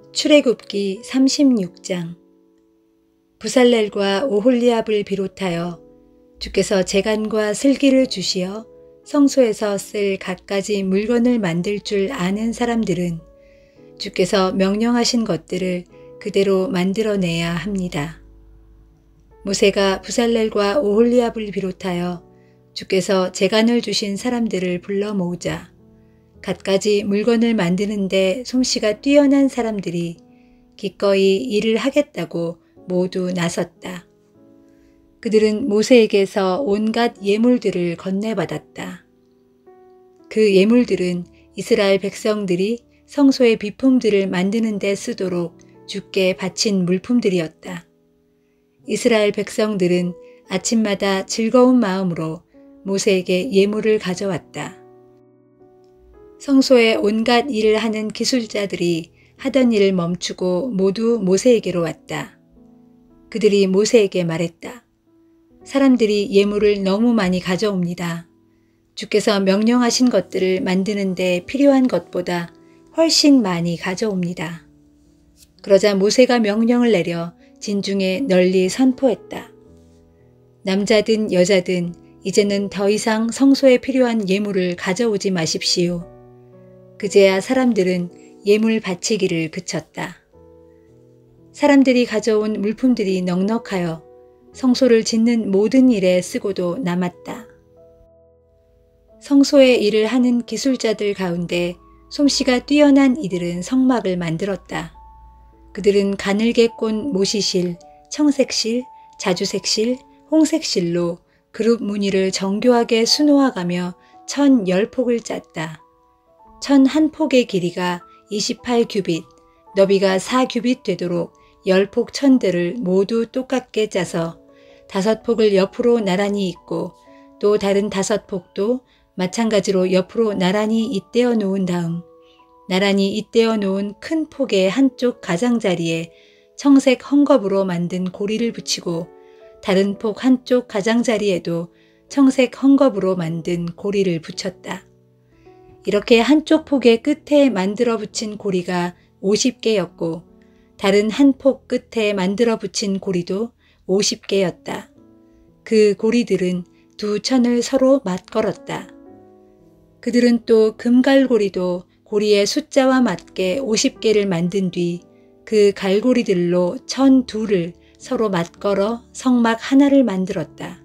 출애굽기 36장. 부살렐과 오홀리압을 비롯하여 주께서 제간과 슬기를 주시어 성소에서 쓸 갖가지 물건을 만들 줄 아는 사람들은 주께서 명령하신 것들을 그대로 만들어내야 합니다. 모세가 부살렐과 오홀리압을 비롯하여 주께서 제간을 주신 사람들을 불러 모으자 갖가지 물건을 만드는데 솜씨가 뛰어난 사람들이 기꺼이 일을 하겠다고 모두 나섰다. 그들은 모세에게서 온갖 예물들을 건네받았다. 그 예물들은 이스라엘 백성들이 성소의 비품들을 만드는 데 쓰도록 주께 바친 물품들이었다. 이스라엘 백성들은 아침마다 즐거운 마음으로 모세에게 예물을 가져왔다. 성소의 온갖 일을 하는 기술자들이 하던 일을 멈추고 모두 모세에게로 왔다. 그들이 모세에게 말했다. 사람들이 예물을 너무 많이 가져옵니다. 주께서 명령하신 것들을 만드는 데 필요한 것보다 훨씬 많이 가져옵니다. 그러자 모세가 명령을 내려 진중에 널리 선포했다. 남자든 여자든 이제는 더 이상 성소에 필요한 예물을 가져오지 마십시오. 그제야 사람들은 예물 바치기를 그쳤다. 사람들이 가져온 물품들이 넉넉하여 성소를 짓는 모든 일에 쓰고도 남았다. 성소의 일을 하는 기술자들 가운데 솜씨가 뛰어난 이들은 성막을 만들었다. 그들은 가늘게 꼰 모시실, 청색실, 자주색실, 홍색실로 그룹 무늬를 정교하게 수놓아가며 1010폭을 짰다. 1001폭의 길이가 28규빗, 너비가 4규빗 되도록 10폭 천들을 모두 똑같게 짜서 5폭을 옆으로 나란히 잇고 또 다른 5폭도 마찬가지로 옆으로 나란히 잇대어 놓은 다음 나란히 잇대어 놓은 큰 폭의 한쪽 가장자리에 청색 헝겊으로 만든 고리를 붙이고 다른 폭 한쪽 가장자리에도 청색 헝겊으로 만든 고리를 붙였다. 이렇게 한쪽 폭의 끝에 만들어 붙인 고리가 50개였고 다른 한 폭 끝에 만들어 붙인 고리도 50개였다. 그 고리들은 두 천을 서로 맞걸었다. 그들은 또 금갈고리도 고리의 숫자와 맞게 50개를 만든 뒤 그 갈고리들로 1002를 서로 맞걸어 성막 하나를 만들었다.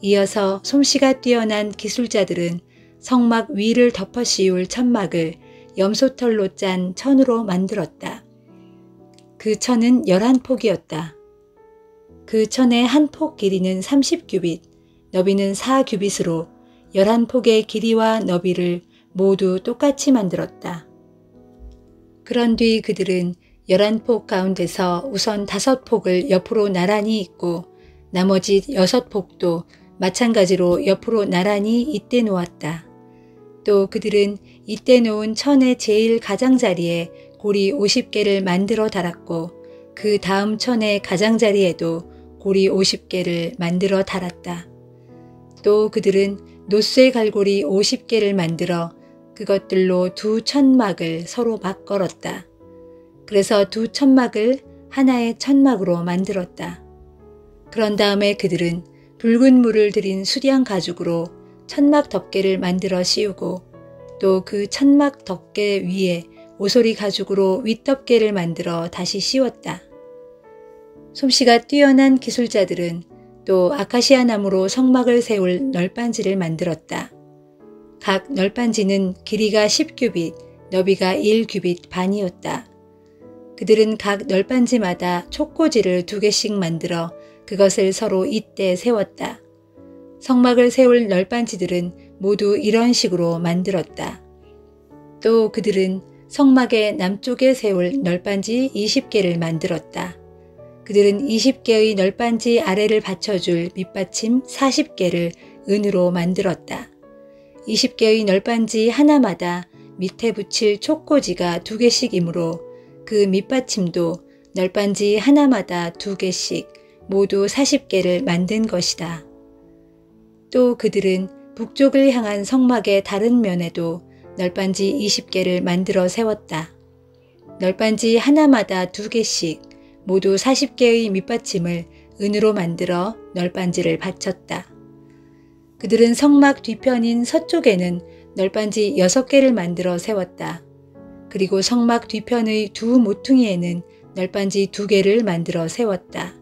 이어서 솜씨가 뛰어난 기술자들은 성막 위를 덮어 씌울 천막을 염소털로 짠 천으로 만들었다. 그 천은 11폭이었다. 그 천의 한 폭 길이는 30규빗, 너비는 4규빗으로 11폭의 길이와 너비를 모두 똑같이 만들었다. 그런 뒤 그들은 11폭 가운데서 우선 5폭을 옆으로 나란히 잇고 나머지 6폭도 마찬가지로 옆으로 나란히 잇대 놓았다. 또 그들은 잇대 놓은 천의 제일 가장자리에 고리 50개를 만들어 달았고 그 다음 천의 가장자리에도 고리 50개를 만들어 달았다. 또 그들은 노쇠 갈고리 50개를 만들어 그것들로 두 천막을 서로 맞걸었다. 그래서 두 천막을 하나의 천막으로 만들었다. 그런 다음에 그들은 붉은 물을 들인 수량 가죽으로 천막 덮개를 만들어 씌우고 또 그 천막 덮개 위에 오소리 가죽으로 윗덮개를 만들어 다시 씌웠다. 솜씨가 뛰어난 기술자들은 또 아카시아 나무로 성막을 세울 널빤지를 만들었다. 각 널빤지는 길이가 10규빗, 너비가 1규빗 반이었다. 그들은 각 널빤지마다 촉꽂이를 2개씩 만들어 그것을 서로 잇대 세웠다. 성막을 세울 널빤지들은 모두 이런 식으로 만들었다. 또 그들은 성막의 남쪽에 세울 널빤지 20개를 만들었다. 그들은 20개의 널빤지 아래를 받쳐줄 밑받침 40개를 은으로 만들었다. 20개의 널빤지 하나마다 밑에 붙일 촉꽂이가 2개씩이므로 그 밑받침도 널빤지 하나마다 2개씩 모두 40개를 만든 것이다. 또 그들은 북쪽을 향한 성막의 다른 면에도 널빤지 20개를 만들어 세웠다. 널빤지 하나마다 2개씩 모두 40개의 밑받침을 은으로 만들어 널빤지를 받쳤다. 그들은 성막 뒤편인 서쪽에는 널빤지 6개를 만들어 세웠다. 그리고 성막 뒤편의 2 모퉁이에는 널빤지 2개를 만들어 세웠다.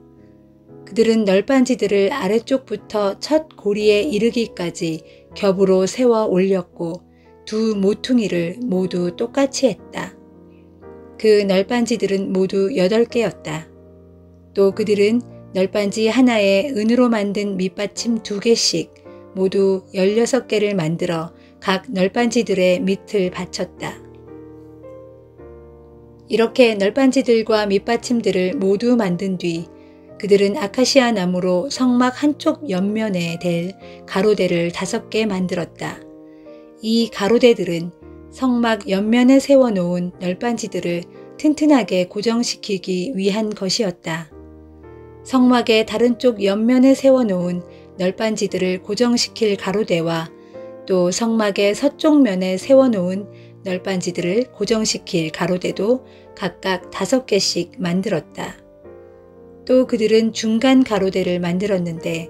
그들은 널빤지들을 아래쪽부터 첫 고리에 이르기까지 겹으로 세워 올렸고 2 모퉁이를 모두 똑같이 했다. 그 널빤지들은 모두 8개였다. 또 그들은 널빤지 하나에 은으로 만든 밑받침 2개씩 모두 16개를 만들어 각 널빤지들의 밑을 받쳤다. 이렇게 널빤지들과 밑받침들을 모두 만든 뒤 그들은 아카시아 나무로 성막 한쪽 옆면에 댈 가로대를 5개 만들었다. 이 가로대들은 성막 옆면에 세워놓은 널빤지들을 튼튼하게 고정시키기 위한 것이었다. 성막의 다른 쪽 옆면에 세워놓은 널빤지들을 고정시킬 가로대와 또 성막의 서쪽 면에 세워놓은 널빤지들을 고정시킬 가로대도 각각 5개씩 만들었다. 또 그들은 중간 가로대를 만들었는데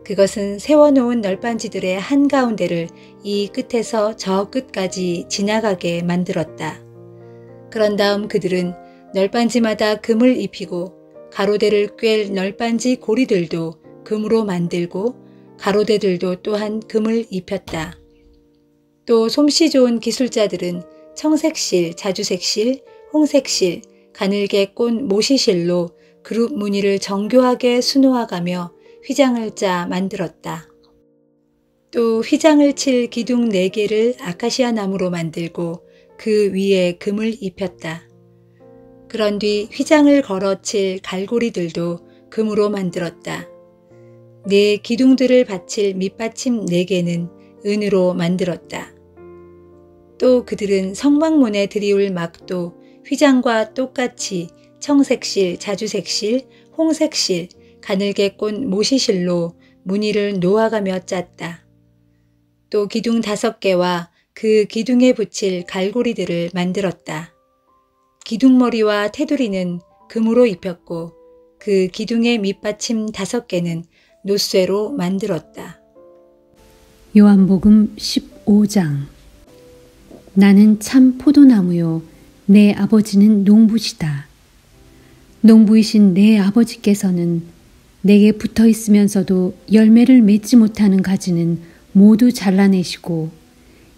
그것은 세워놓은 널빤지들의 한가운데를 이 끝에서 저 끝까지 지나가게 만들었다. 그런 다음 그들은 널빤지마다 금을 입히고 가로대를 꿰 널빤지 고리들도 금으로 만들고 가로대들도 또한 금을 입혔다. 또 솜씨 좋은 기술자들은 청색실, 자주색실, 홍색실, 가늘게 꼰 모시실로 그룹 무늬를 정교하게 수놓아가며 휘장을 짜 만들었다. 또 휘장을 칠 기둥 4개를 아카시아 나무로 만들고 그 위에 금을 입혔다. 그런 뒤 휘장을 걸어 칠 갈고리들도 금으로 만들었다. 4 기둥들을 받칠 밑받침 4개는 은으로 만들었다. 또 그들은 성막문에 들이울 막도 휘장과 똑같이 청색실, 자주색실, 홍색실, 가늘게 꼰 모시실로 무늬를 놓아가며 짰다. 또 기둥 5개와 그 기둥에 붙일 갈고리들을 만들었다. 기둥머리와 테두리는 금으로 입혔고 그 기둥의 밑받침 5개는 노쇠로 만들었다. 요한복음 15장. 나는 참 포도나무요 내 아버지는 농부시다. 농부이신 내 아버지께서는 내게 붙어 있으면서도 열매를 맺지 못하는 가지는 모두 잘라내시고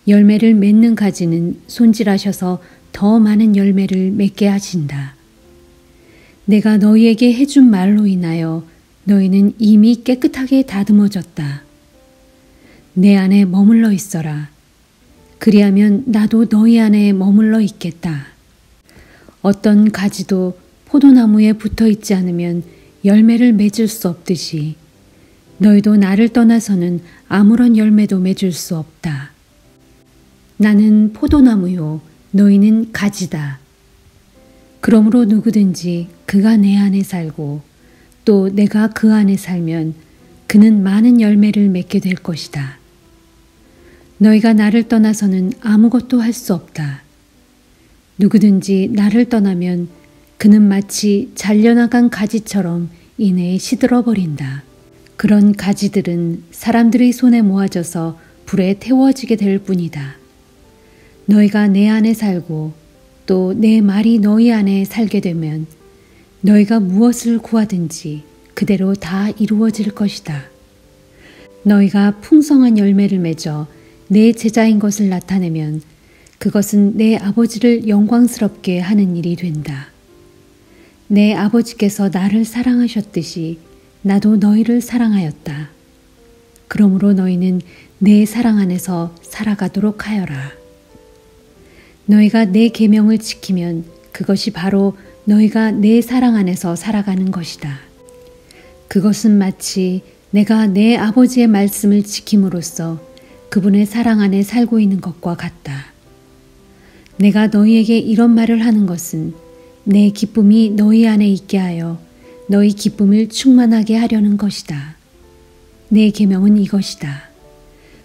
열매를 맺는 가지는 손질하셔서 더 많은 열매를 맺게 하신다. 내가 너희에게 해준 말로 인하여 너희는 이미 깨끗하게 다듬어졌다. 내 안에 머물러 있어라. 그리하면 나도 너희 안에 머물러 있겠다. 어떤 가지도 포도나무에 붙어 있지 않으면 열매를 맺을 수 없듯이 너희도 나를 떠나서는 아무런 열매도 맺을 수 없다. 나는 포도나무요 너희는 가지다. 그러므로 누구든지 그가 내 안에 살고 또 내가 그 안에 살면 그는 많은 열매를 맺게 될 것이다. 너희가 나를 떠나서는 아무것도 할 수 없다. 누구든지 나를 떠나면 그는 마치 잘려나간 가지처럼 이내에 시들어버린다. 그런 가지들은 사람들의 손에 모아져서 불에 태워지게 될 뿐이다. 너희가 내 안에 살고 또 내 말이 너희 안에 살게 되면 너희가 무엇을 구하든지 그대로 다 이루어질 것이다. 너희가 풍성한 열매를 맺어 내 제자인 것을 나타내면 그것은 내 아버지를 영광스럽게 하는 일이 된다. 내 아버지께서 나를 사랑하셨듯이 나도 너희를 사랑하였다. 그러므로 너희는 내 사랑 안에서 살아가도록 하여라. 너희가 내 계명을 지키면 그것이 바로 너희가 내 사랑 안에서 살아가는 것이다. 그것은 마치 내가 내 아버지의 말씀을 지킴으로써 그분의 사랑 안에 살고 있는 것과 같다. 내가 너희에게 이런 말을 하는 것은 내 기쁨이 너희 안에 있게 하여 너희 기쁨을 충만하게 하려는 것이다. 내 계명은 이것이다.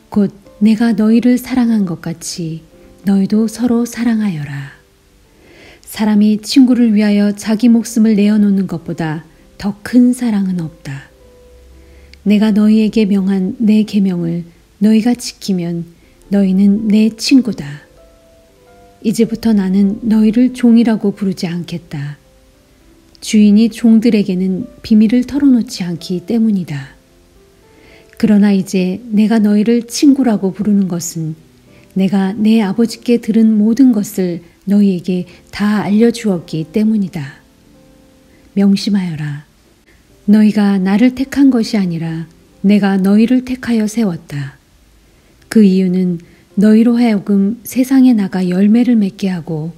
곧 내가 너희를 사랑한 것 같이 너희도 서로 사랑하여라. 사람이 친구를 위하여 자기 목숨을 내어놓는 것보다 더 큰 사랑은 없다. 내가 너희에게 명한 내 계명을 너희가 지키면 너희는 내 친구다. 이제부터 나는 너희를 종이라고 부르지 않겠다. 주인이 종들에게는 비밀을 털어놓지 않기 때문이다. 그러나 이제 내가 너희를 친구라고 부르는 것은 내가 내 아버지께 들은 모든 것을 너희에게 다 알려주었기 때문이다. 명심하여라. 너희가 나를 택한 것이 아니라 내가 너희를 택하여 세웠다. 그 이유는 너희로 하여금 세상에 나가 열매를 맺게 하고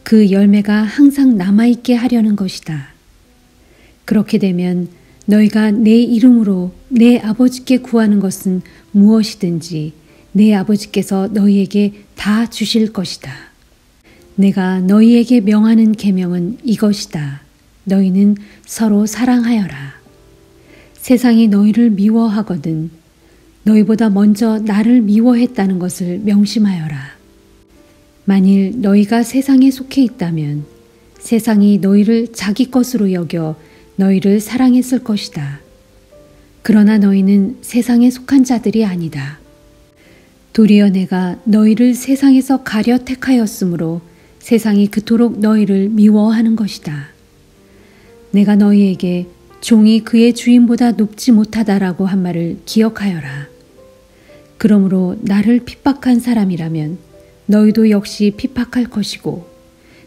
그 열매가 항상 남아있게 하려는 것이다. 그렇게 되면 너희가 내 이름으로 내 아버지께 구하는 것은 무엇이든지 내 아버지께서 너희에게 다 주실 것이다. 내가 너희에게 명하는 계명은 이것이다. 너희는 서로 사랑하여라. 세상이 너희를 미워하거든 너희보다 먼저 나를 미워했다는 것을 명심하여라. 만일 너희가 세상에 속해 있다면 세상이 너희를 자기 것으로 여겨 너희를 사랑했을 것이다. 그러나 너희는 세상에 속한 자들이 아니다. 도리어 내가 너희를 세상에서 가려 택하였으므로 세상이 그토록 너희를 미워하는 것이다. 내가 너희에게 종이 그의 주인보다 높지 못하다라고 한 말을 기억하여라. 그러므로 나를 핍박한 사람이라면 너희도 역시 핍박할 것이고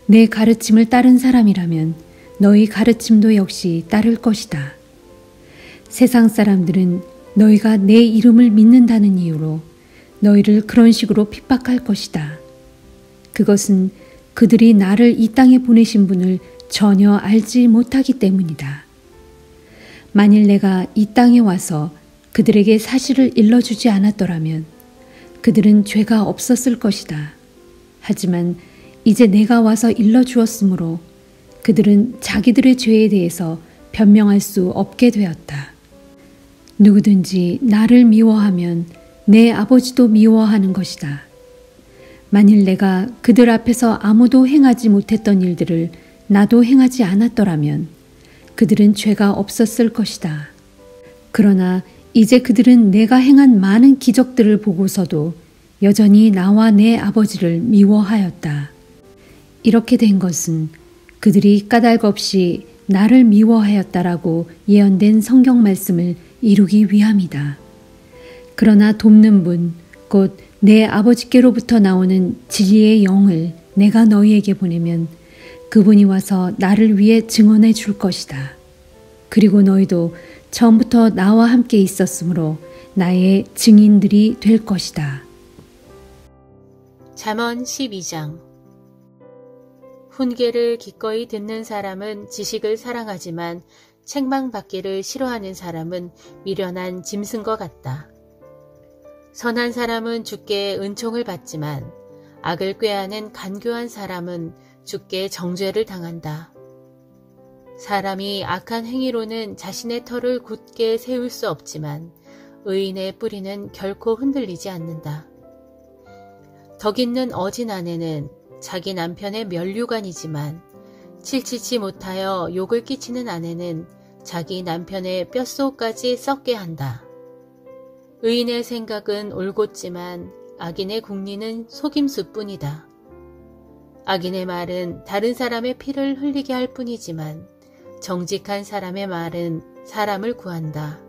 내 가르침을 따른 사람이라면 너희 가르침도 역시 따를 것이다. 세상 사람들은 너희가 내 이름을 믿는다는 이유로 너희를 그런 식으로 핍박할 것이다. 그것은 그들이 나를 이 땅에 보내신 분을 전혀 알지 못하기 때문이다. 만일 내가 이 땅에 와서 그들에게 사실을 일러주지 않았더라면 그들은 죄가 없었을 것이다. 하지만 이제 내가 와서 일러주었으므로 그들은 자기들의 죄에 대해서 변명할 수 없게 되었다. 누구든지 나를 미워하면 내 아버지도 미워하는 것이다. 만일 내가 그들 앞에서 아무도 행하지 못했던 일들을 나도 행하지 않았더라면 그들은 죄가 없었을 것이다. 그러나 이제 그들은 내가 행한 많은 기적들을 보고서도 여전히 나와 내 아버지를 미워하였다. 이렇게 된 것은 그들이 까닭 없이 나를 미워하였다라고 예언된 성경 말씀을 이루기 위함이다. 그러나 돕는 분, 곧 내 아버지께로부터 나오는 진리의 영을 내가 너희에게 보내면 그분이 와서 나를 위해 증언해 줄 것이다. 그리고 너희도 처음부터 나와 함께 있었으므로 나의 증인들이 될 것이다. 잠언 12장. 훈계를 기꺼이 듣는 사람은 지식을 사랑하지만 책망받기를 싫어하는 사람은 미련한 짐승과 같다. 선한 사람은 주께 은총을 받지만 악을 꾀하는 간교한 사람은 주께 정죄를 당한다. 사람이 악한 행위로는 자신의 터를 굳게 세울 수 없지만 의인의 뿌리는 결코 흔들리지 않는다. 덕 있는 어진 아내는 자기 남편의 면류관이지만 칠치지 못하여 욕을 끼치는 아내는 자기 남편의 뼛속까지 썩게 한다. 의인의 생각은 올곧지만 악인의 궁리는 속임수뿐이다. 악인의 말은 다른 사람의 피를 흘리게 할 뿐이지만 정직한 사람의 말은 사람을 구한다.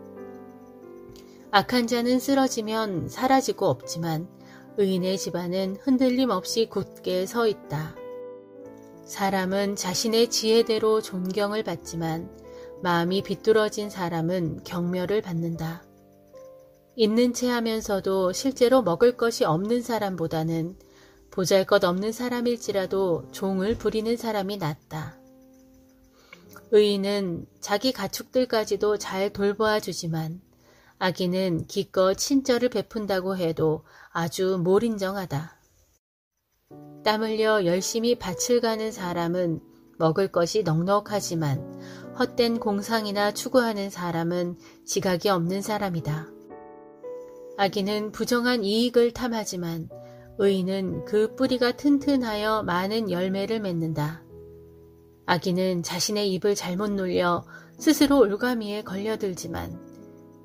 악한 자는 쓰러지면 사라지고 없지만 의인의 집안은 흔들림 없이 굳게 서 있다. 사람은 자신의 지혜대로 존경을 받지만 마음이 비뚤어진 사람은 경멸을 받는다. 있는 채 하면서도 실제로 먹을 것이 없는 사람보다는 보잘것없는 사람일지라도 종을 부리는 사람이 낫다. 의인은 자기 가축들까지도 잘 돌보아 주지만 악인은 기껏 친절을 베푼다고 해도 아주 몰인정하다. 땀 흘려 열심히 밭을 가는 사람은 먹을 것이 넉넉하지만 헛된 공상이나 추구하는 사람은 지각이 없는 사람이다. 악인은 부정한 이익을 탐하지만 의인은 그 뿌리가 튼튼하여 많은 열매를 맺는다. 악인은 자신의 입을 잘못 놀려 스스로 올가미에 걸려들지만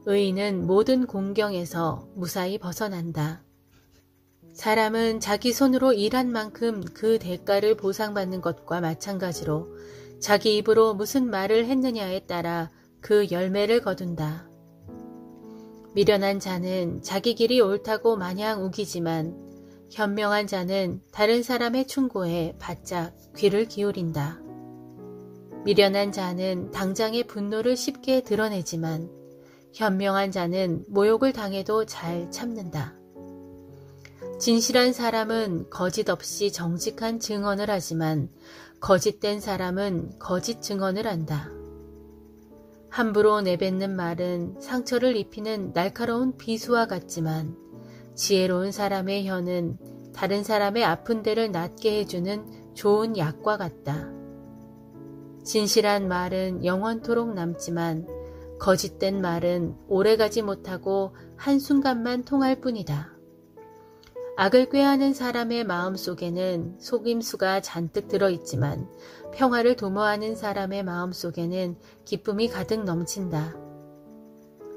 의인은 모든 공경에서 무사히 벗어난다. 사람은 자기 손으로 일한 만큼 그 대가를 보상받는 것과 마찬가지로 자기 입으로 무슨 말을 했느냐에 따라 그 열매를 거둔다. 미련한 자는 자기 길이 옳다고 마냥 우기지만 현명한 자는 다른 사람의 충고에 바짝 귀를 기울인다. 미련한 자는 당장의 분노를 쉽게 드러내지만 현명한 자는 모욕을 당해도 잘 참는다. 진실한 사람은 거짓 없이 정직한 증언을 하지만 거짓된 사람은 거짓 증언을 한다. 함부로 내뱉는 말은 상처를 입히는 날카로운 비수와 같지만 지혜로운 사람의 혀는 다른 사람의 아픈 데를 낫게 해주는 좋은 약과 같다. 진실한 말은 영원토록 남지만 거짓된 말은 오래가지 못하고 한순간만 통할 뿐이다. 악을 꾀하는 사람의 마음속에는 속임수가 잔뜩 들어있지만 평화를 도모하는 사람의 마음속에는 기쁨이 가득 넘친다.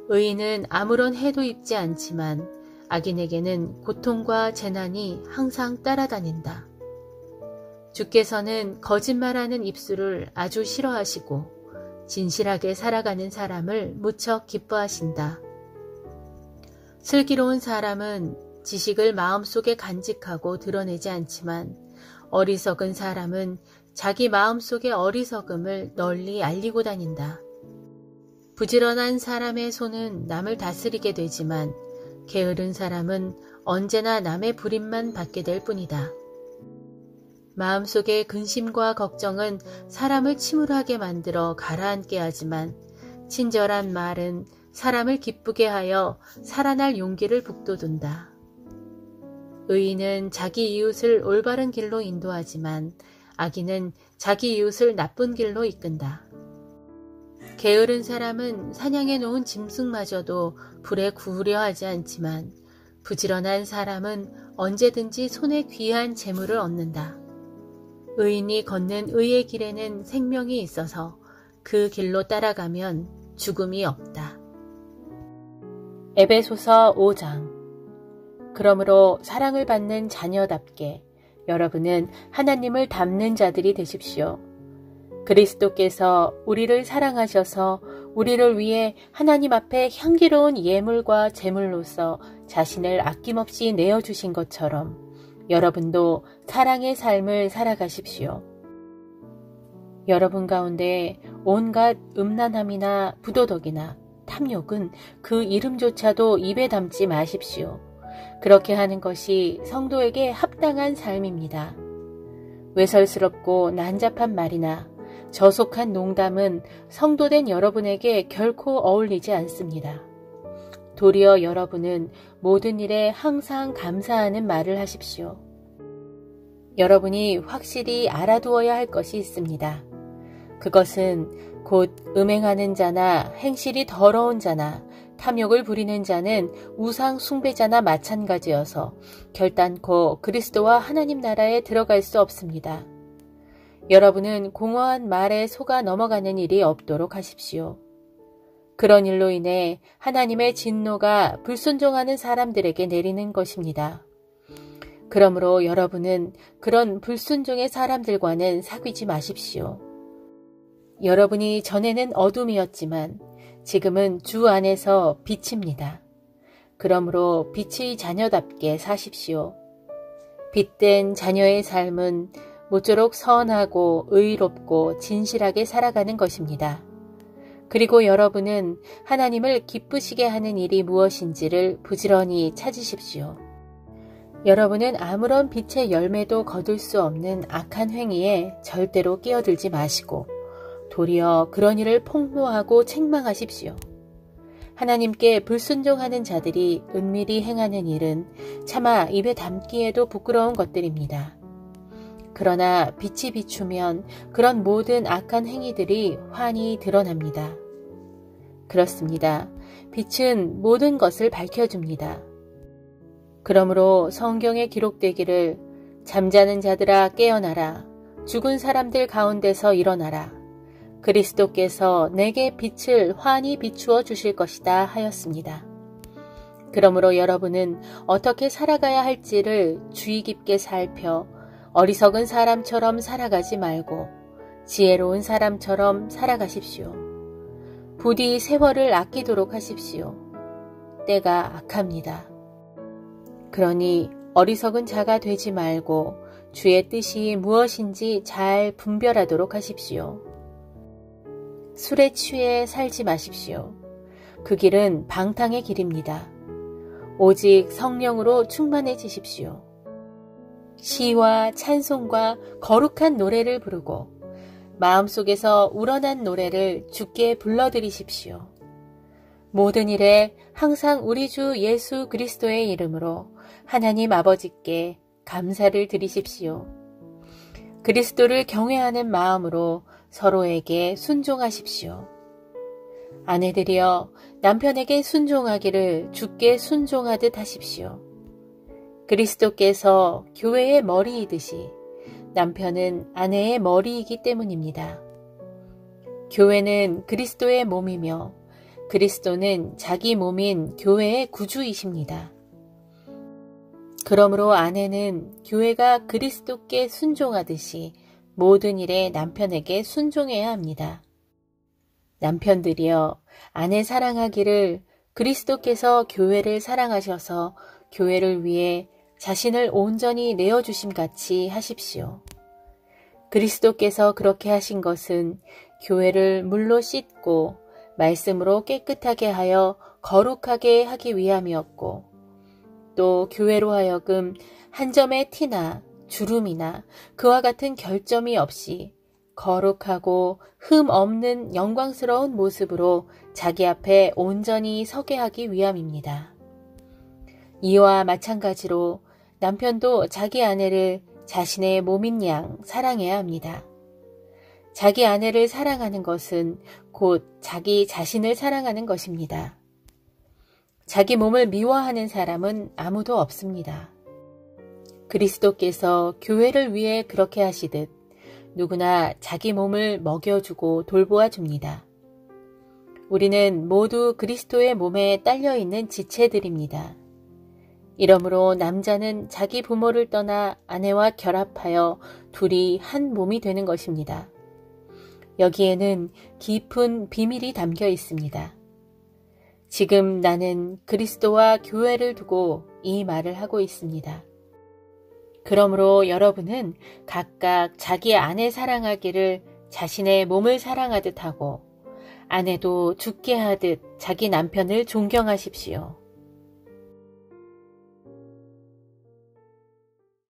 의인은 아무런 해도 입지 않지만 악인에게는 고통과 재난이 항상 따라다닌다. 주께서는 거짓말하는 입술을 아주 싫어하시고 진실하게 살아가는 사람을 무척 기뻐하신다. 슬기로운 사람은 지식을 마음속에 간직하고 드러내지 않지만 어리석은 사람은 자기 마음속의 어리석음을 널리 알리고 다닌다. 부지런한 사람의 손은 남을 다스리게 되지만 게으른 사람은 언제나 남의 불임만 받게 될 뿐이다. 마음속의 근심과 걱정은 사람을 침울하게 만들어 가라앉게 하지만 친절한 말은 사람을 기쁘게 하여 살아날 용기를 북돋운다. 의인은 자기 이웃을 올바른 길로 인도하지만 악인은 자기 이웃을 나쁜 길로 이끈다. 게으른 사람은 사냥해 놓은 짐승마저도 불에 구우려 하지 않지만 부지런한 사람은 언제든지 손에 귀한 재물을 얻는다. 의인이 걷는 의의 길에는 생명이 있어서 그 길로 따라가면 죽음이 없다. 에베소서 5장. 그러므로 사랑을 받는 자녀답게 여러분은 하나님을 닮는 자들이 되십시오. 그리스도께서 우리를 사랑하셔서 우리를 위해 하나님 앞에 향기로운 예물과 제물로서 자신을 아낌없이 내어주신 것처럼 여러분도 사랑의 삶을 살아가십시오. 여러분 가운데 온갖 음란함이나 부도덕이나 탐욕은 그 이름조차도 입에 담지 마십시오. 그렇게 하는 것이 성도에게 합당한 삶입니다. 외설스럽고 난잡한 말이나 저속한 농담은 성도된 여러분에게 결코 어울리지 않습니다. 도리어 여러분은 모든 일에 항상 감사하는 말을 하십시오. 여러분이 확실히 알아두어야 할 것이 있습니다. 그것은 곧 음행하는 자나 행실이 더러운 자나 탐욕을 부리는 자는 우상 숭배자나 마찬가지여서 결단코 그리스도와 하나님 나라에 들어갈 수 없습니다. 여러분은 공허한 말에 속아 넘어가는 일이 없도록 하십시오. 그런 일로 인해 하나님의 진노가 불순종하는 사람들에게 내리는 것입니다. 그러므로 여러분은 그런 불순종의 사람들과는 사귀지 마십시오. 여러분이 전에는 어둠이었지만 지금은 주 안에서 빛입니다. 그러므로 빛의 자녀답게 사십시오. 빛된 자녀의 삶은 모쪼록 선하고 의롭고 진실하게 살아가는 것입니다. 그리고 여러분은 하나님을 기쁘시게 하는 일이 무엇인지를 부지런히 찾으십시오. 여러분은 아무런 빛의 열매도 거둘 수 없는 악한 행위에 절대로 끼어들지 마시고 도리어 그런 일을 폭로하고 책망하십시오. 하나님께 불순종하는 자들이 은밀히 행하는 일은 차마 입에 담기에도 부끄러운 것들입니다. 그러나 빛이 비추면 그런 모든 악한 행위들이 환히 드러납니다. 그렇습니다. 빛은 모든 것을 밝혀줍니다. 그러므로 성경에 기록되기를 잠자는 자들아 깨어나라. 죽은 사람들 가운데서 일어나라. 그리스도께서 내게 빛을 환히 비추어 주실 것이다 하였습니다. 그러므로 여러분은 어떻게 살아가야 할지를 주의 깊게 살펴 어리석은 사람처럼 살아가지 말고 지혜로운 사람처럼 살아가십시오. 부디 세월을 아끼도록 하십시오. 때가 악합니다. 그러니 어리석은 자가 되지 말고 주의 뜻이 무엇인지 잘 분별하도록 하십시오. 술에 취해 살지 마십시오. 그 길은 방탕의 길입니다. 오직 성령으로 충만해지십시오. 시와 찬송과 거룩한 노래를 부르고 마음속에서 우러난 노래를 주께 불러드리십시오. 모든 일에 항상 우리 주 예수 그리스도의 이름으로 하나님 아버지께 감사를 드리십시오. 그리스도를 경외하는 마음으로 서로에게 순종하십시오. 아내들이여 남편에게 순종하기를 주께 순종하듯 하십시오. 그리스도께서 교회의 머리이듯이 남편은 아내의 머리이기 때문입니다. 교회는 그리스도의 몸이며 그리스도는 자기 몸인 교회의 구주이십니다. 그러므로 아내는 교회가 그리스도께 순종하듯이 모든 일에 남편에게 순종해야 합니다. 남편들이여 아내 사랑하기를 그리스도께서 교회를 사랑하셔서 교회를 위해 자신을 온전히 내어주심 같이 하십시오. 그리스도께서 그렇게 하신 것은 교회를 물로 씻고 말씀으로 깨끗하게 하여 거룩하게 하기 위함이었고 또 교회로 하여금 한 점의 티나 주름이나 그와 같은 결점이 없이 거룩하고 흠 없는 영광스러운 모습으로 자기 앞에 온전히 서게 하기 위함입니다. 이와 마찬가지로 남편도 자기 아내를 자신의 몸인 양 사랑해야 합니다. 자기 아내를 사랑하는 것은 곧 자기 자신을 사랑하는 것입니다. 자기 몸을 미워하는 사람은 아무도 없습니다. 그리스도께서 교회를 위해 그렇게 하시듯 누구나 자기 몸을 먹여주고 돌보아 줍니다. 우리는 모두 그리스도의 몸에 딸려있는 지체들입니다. 이러므로 남자는 자기 부모를 떠나 아내와 결합하여 둘이 한 몸이 되는 것입니다. 여기에는 깊은 비밀이 담겨 있습니다. 지금 나는 그리스도와 교회를 두고 이 말을 하고 있습니다. 그러므로 여러분은 각각 자기 아내 사랑하기를 자신의 몸을 사랑하듯 하고 아내도 죽게 하듯 자기 남편을 존경하십시오.